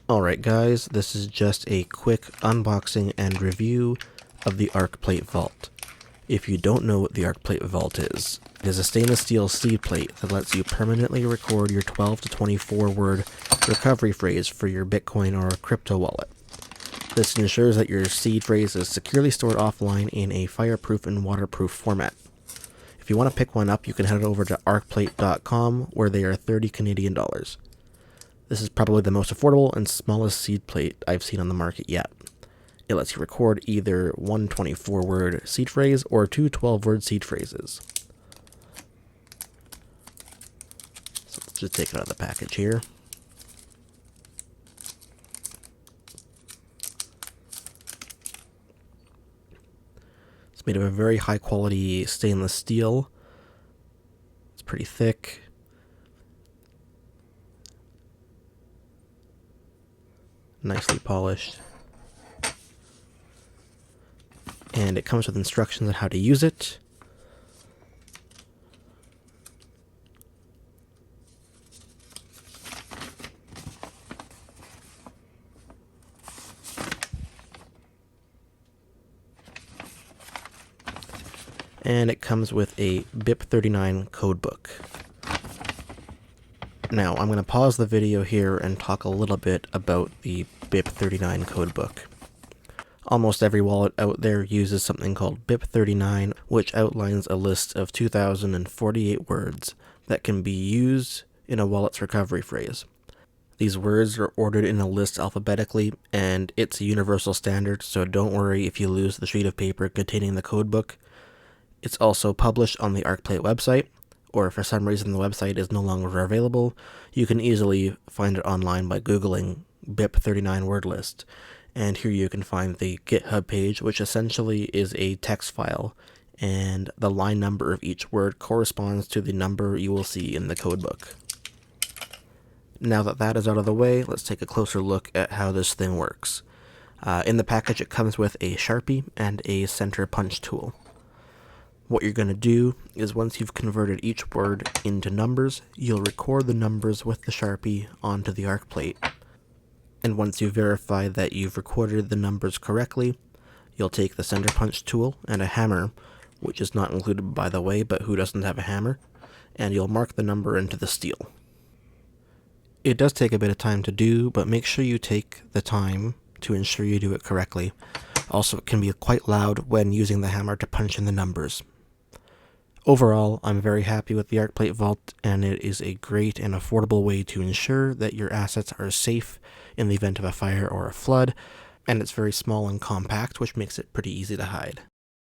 Alright guys, this is just a quick unboxing and review of the ARKPLATE Vault. If you don't know what the ARKPLATE Vault is, it is a stainless steel seed plate that lets you permanently record your 12 to 24 word recovery phrase for your Bitcoin or crypto wallet. This ensures that your seed phrase is securely stored offline in a fireproof and waterproof format. If you want to pick one up, you can head over to arkplate.com where they are 30 Canadian dollars. This is probably the most affordable and smallest seed plate I've seen on the market yet. It lets you record either one 24-word seed phrase or two 12-word seed phrases. So let's just take it out of the package here. It's made of a very high quality stainless steel. It's pretty thick. Nicely polished. And it comes with instructions on how to use it. And it comes with a BIP39 codebook. Now, I'm going to pause the video here and talk a little bit about the BIP39 codebook. Almost every wallet out there uses something called BIP39, which outlines a list of 2,048 words that can be used in a wallet's recovery phrase. These words are ordered in a list alphabetically, and it's a universal standard, so don't worry if you lose the sheet of paper containing the codebook. It's also published on the ARKPLATE website, or if for some reason the website is no longer available, you can easily find it online by Googling BIP39 word list. And here you can find the GitHub page, which essentially is a text file, and the line number of each word corresponds to the number you will see in the codebook. Now that that is out of the way, let's take a closer look at how this thing works. In the package it comes with a Sharpie and a center punch tool. What you're going to do is once you've converted each word into numbers, you'll record the numbers with the Sharpie onto the ARKPLATE. And once you verify that you've recorded the numbers correctly, you'll take the center punch tool and a hammer, which is not included by the way, but who doesn't have a hammer, and you'll mark the number into the steel. It does take a bit of time to do, but make sure you take the time to ensure you do it correctly. Also, it can be quite loud when using the hammer to punch in the numbers. Overall, I'm very happy with the ARKPLATE Vault, and it is a great and affordable way to ensure that your assets are safe in the event of a fire or a flood, and it's very small and compact, which makes it pretty easy to hide.